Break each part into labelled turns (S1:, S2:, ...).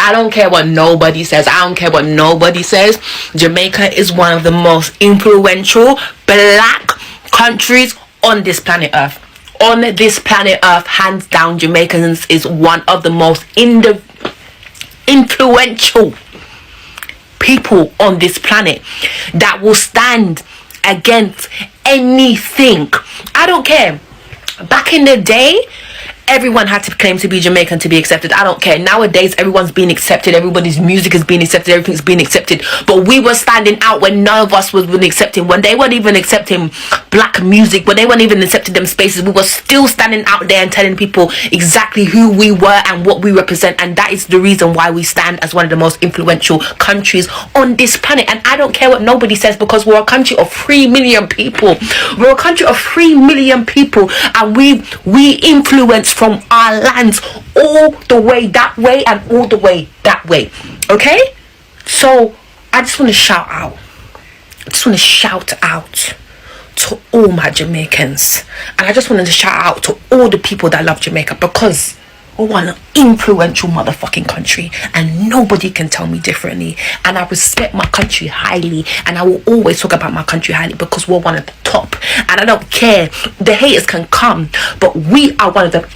S1: I don't care what nobody says. I don't care what nobody says. Jamaica is one of the most influential black countries on this planet Earth. On this planet Earth, hands down, Jamaicans is one of the most influential people on this planet that will stand against anything. I don't care. Back in the day, everyone had to claim to be Jamaican to be accepted. I don't care. Nowadays, everyone's being accepted. Everybody's music is being accepted. Everything's being accepted. But we were standing out when none of us was really accepting. When they weren't even accepting black music, when they weren't even accepting them spaces, we were still standing out there and telling people exactly who we were and what we represent. And that is the reason why we stand as one of the most influential countries on this planet. And I don't care what nobody says, because we're a country of 3 million people. We're a country of 3 million people, and we influence from our lands all the way that way and all the way that way. Okay, so I just want to shout out to all my Jamaicans, and I just wanted to shout out to all the people that love Jamaica, because we're one influential motherfucking country and nobody can tell me differently. And I respect my country highly, and I will always talk about my country highly, because we're one of the top. And I don't care, the haters can come, but we are one of the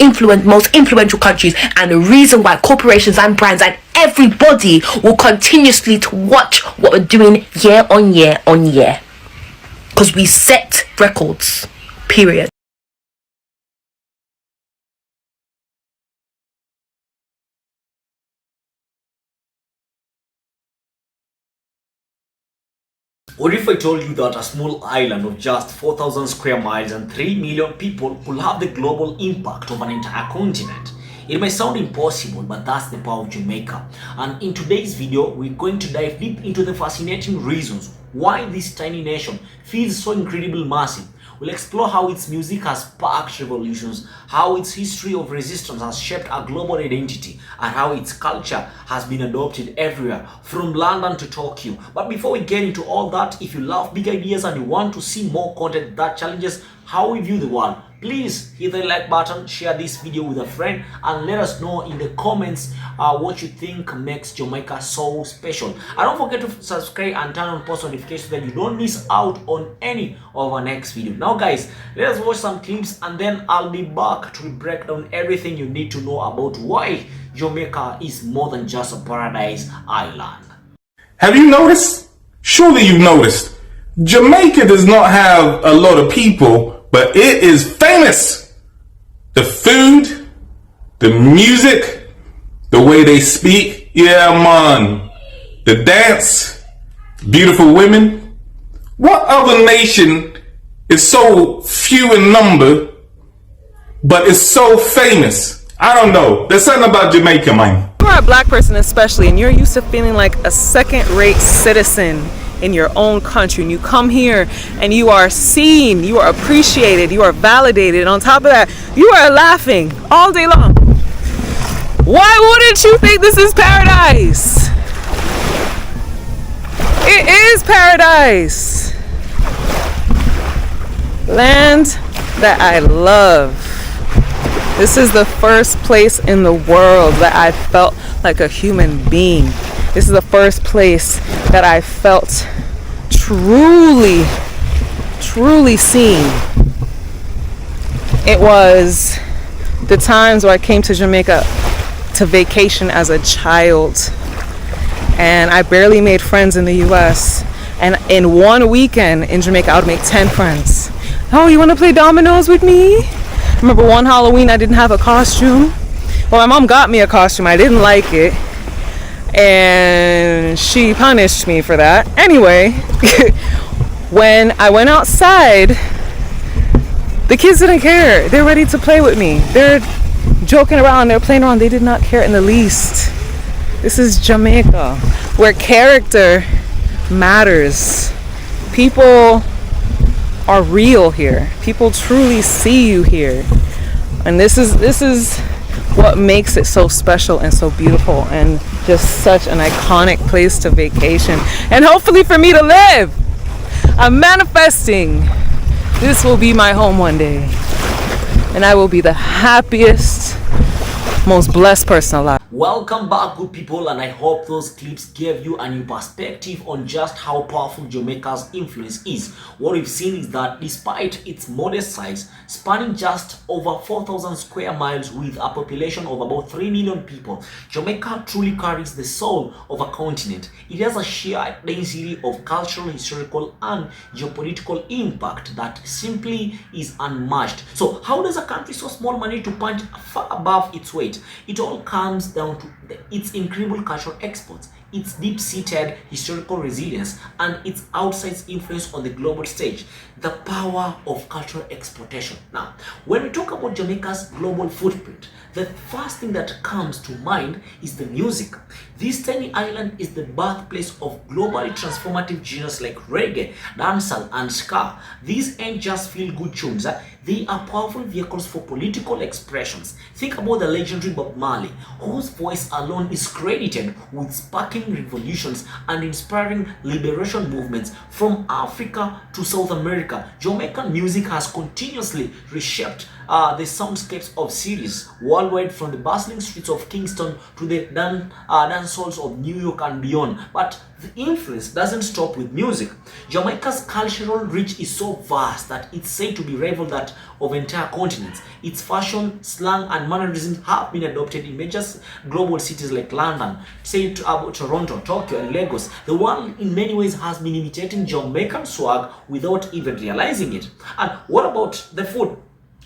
S1: most influential countries. And the reason why corporations and brands and everybody will continuously to watch what we're doing year on year on year, because we set records, period.
S2: What if I told you that a small island of just 4,000 square miles and 3 million people could have the global impact of an entire continent? It may sound impossible, but that's the power of Jamaica. And in today's video, we're going to dive deep into the fascinating reasons why this tiny nation feels so incredibly massive. We'll explore how its music has sparked revolutions, how its history of resistance has shaped a global identity, and how its culture has been adopted everywhere, from London to Tokyo. But before we get into all that, if you love big ideas and you want to see more content that challenges how we view the world, please hit the like button, share this video with a friend, and let us know in the comments what you think makes Jamaica so special. And don't forget to subscribe and turn on post notifications so that you don't miss out on any of our next video. Now guys, let us watch some clips, and then I'll be back to break down everything you need to know about why Jamaica is more than just a paradise island.
S3: Have you noticed? Surely you've noticed. Jamaica does not have a lot of people, but it is famous. The food, the music, the way they speak, yeah man. The dance, beautiful women. What other nation is so few in number, but is so famous? I don't know. There's something about Jamaica, man.
S4: You are a black person especially, and you're used to feeling like a second-rate citizen in your own country, and you come here and you are seen, you are appreciated, you are validated, and on top of that, you are laughing all day long. Why wouldn't you think this is paradise? It is paradise. Land that I love. This is the first place in the world that I felt like a human being. This is the first place that I felt truly seen. It was the times where I came to Jamaica to vacation as a child, and I barely made friends in the US, and in one weekend in Jamaica I would make 10 friends. Oh, you want to play dominoes with me? I remember one Halloween I didn't have a costume. Well, my mom got me a costume. I didn't like it, and she punished me for that. Anyway, when I went outside, the kids didn't care. They're ready to play with me. They're joking around, they're playing around. They did not care in the least. This is Jamaica, where character matters. People are real here. People truly see you here. And this is what makes it so special and so beautiful, and just such an iconic place to vacation, and hopefully for me to live. I'm manifesting. This will be my home one day, and I will be the happiest, most blessed person alive.
S2: Welcome back, good people, and I hope those clips gave you a new perspective on just how powerful Jamaica's influence is. What we've seen is that despite its modest size, spanning just over 4,000 square miles with a population of about 3 million people, Jamaica truly carries the soul of a continent. It has a sheer density of cultural, historical, and geopolitical impact that simply is unmatched. So how does a country so small manage to punch far above its weight? It all comes down to its incredible cultural exports, its deep-seated historical resilience, and its outsized influence on the global stage. The power of cultural exportation. Now, when we talk about Jamaica's global footprint, the first thing that comes to mind is the music. This tiny island is the birthplace of globally transformative genres like reggae, dancehall, and ska. These ain't just feel-good tunes. They are powerful vehicles for political expressions. Think about the legendary Bob Marley, whose voice alone is credited with sparking revolutions and inspiring liberation movements from Africa to South America. Jamaican music has continuously reshaped the soundscapes of cities worldwide, from the bustling streets of Kingston to the dance halls of New York and beyond. But the influence doesn't stop with music. Jamaica's cultural reach is so vast that it's said to be rival that of entire continents. Its fashion, slang, and mannerisms have been adopted in major global cities like London, say about Toronto, Tokyo, and Lagos. The world in many ways has been imitating Jamaican swag without even realizing it. And what about the food?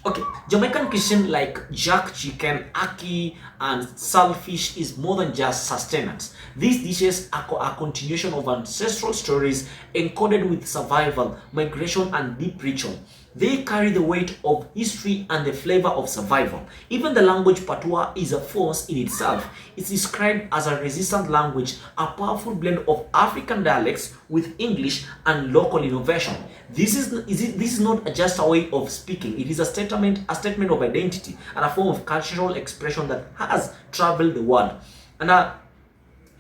S2: Okay, Jamaican cuisine like jerk chicken, ackee, and saltfish is more than just sustenance. These dishes are a continuation of ancestral stories encoded with survival, migration, and deep ritual. They carry the weight of history and the flavor of survival. Even the language patois is a force in itself. It's described as a resistant language, a powerful blend of African dialects with English and local innovation. This is not just a way of speaking. It is a statement of identity and a form of cultural expression that has traveled the world. And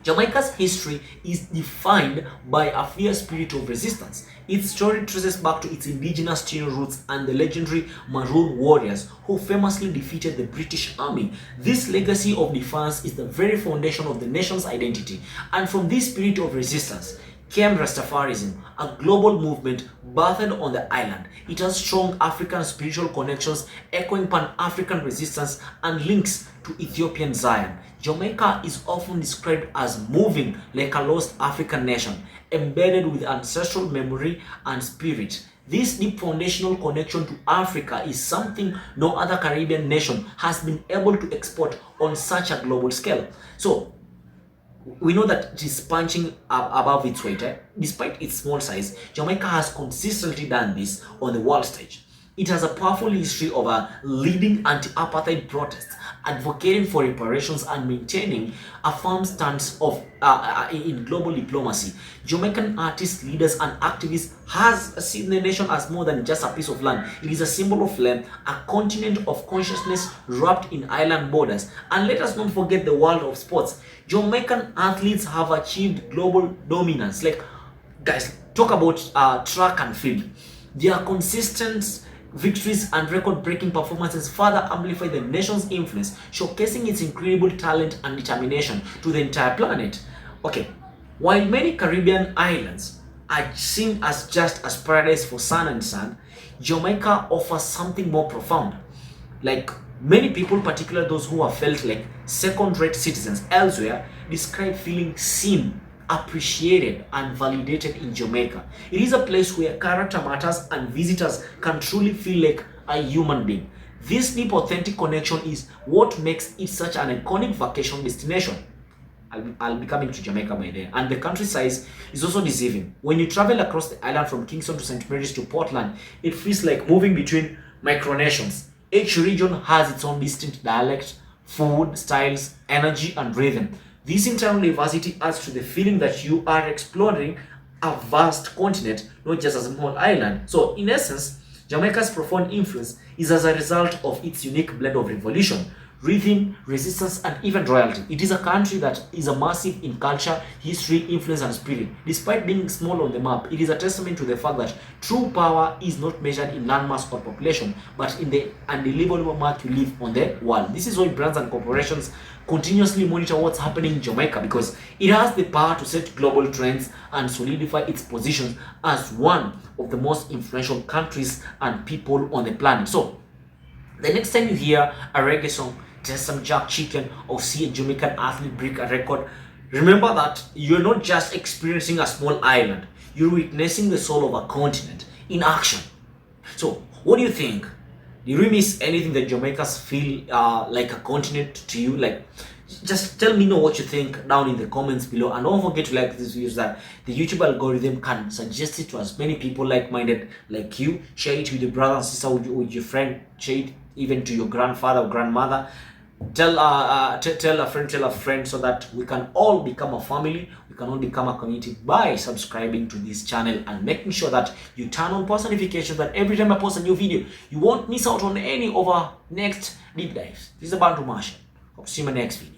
S2: Jamaica's history is defined by a fierce spirit of resistance. Its story traces back to its indigenous Taino roots and the legendary Maroon warriors who famously defeated the British Army. This legacy of defiance is the very foundation of the nation's identity. And from this spirit of resistance came Rastafarism, a global movement birthed on the island. It has strong African spiritual connections, echoing Pan-African resistance and links to Ethiopian Zion. Jamaica is often described as moving like a lost African nation, embedded with ancestral memory and spirit. This deep foundational connection to Africa is something no other Caribbean nation has been able to export on such a global scale. So, we know that it is punching above its weight. Despite its small size, Jamaica has consistently done this on the world stage. It has a powerful history of leading anti-apartheid protests, advocating for reparations, and maintaining a firm stance in global diplomacy. Jamaican artists, leaders, and activists has seen the nation as more than just a piece of land. It is a symbol of land, a continent of consciousness wrapped in island borders. And let us not forget the world of sports. Jamaican athletes have achieved global dominance. Like, guys, talk about track and field. Their consistent victories and record-breaking performances further amplify the nation's influence, showcasing its incredible talent and determination to the entire planet. Okay, while many Caribbean islands are seen as just as paradise for sun and sand, Jamaica offers something more profound. Like, many people, particularly those who have felt like second-rate citizens elsewhere, describe feeling seen, appreciated, and validated in Jamaica. It is a place where character matters and visitors can truly feel like a human being. This deep, authentic connection is what makes it such an iconic vacation destination. I'll be coming to Jamaica by then. And the country size is also deceiving. When you travel across the island from Kingston to St. Mary's to Portland, it feels like moving between micronations. Each region has its own distinct dialect, food, styles, energy, and rhythm. This internal diversity adds to the feeling that you are exploring a vast continent, not just a small island. So, in essence, Jamaica's profound influence is as a result of its unique blend of revolution, rhythm, resistance, and even royalty. It is a country that is a massive in culture, history, influence, and spirit. Despite being small on the map, it is a testament to the fact that true power is not measured in landmass or population, but in the undeliverable mark you leave on the world. This is why brands and corporations continuously monitor what's happening in Jamaica, because it has the power to set global trends and solidify its position as one of the most influential countries and people on the planet. So the next time you hear a reggae song, just some jack chicken, or see a Jamaican athlete break a record, remember that you're not just experiencing a small island, you're witnessing the soul of a continent in action. So what do you think? Did we miss anything that Jamaicans feel like a continent to you? Like, just tell me what you think down in the comments below, and don't forget to like this video so that the YouTube algorithm can suggest it to as many people like-minded like you. Share it with your brother and sister, with your friend, share it even to your grandfather or grandmother. Tell a friend, so that we can all become a family, we can all become a community by subscribing to this channel and making sure that you turn on post notifications, that every time I post a new video you won't miss out on any of our next deep dives. This is Bantu Marshall. Hope to see you in my next video.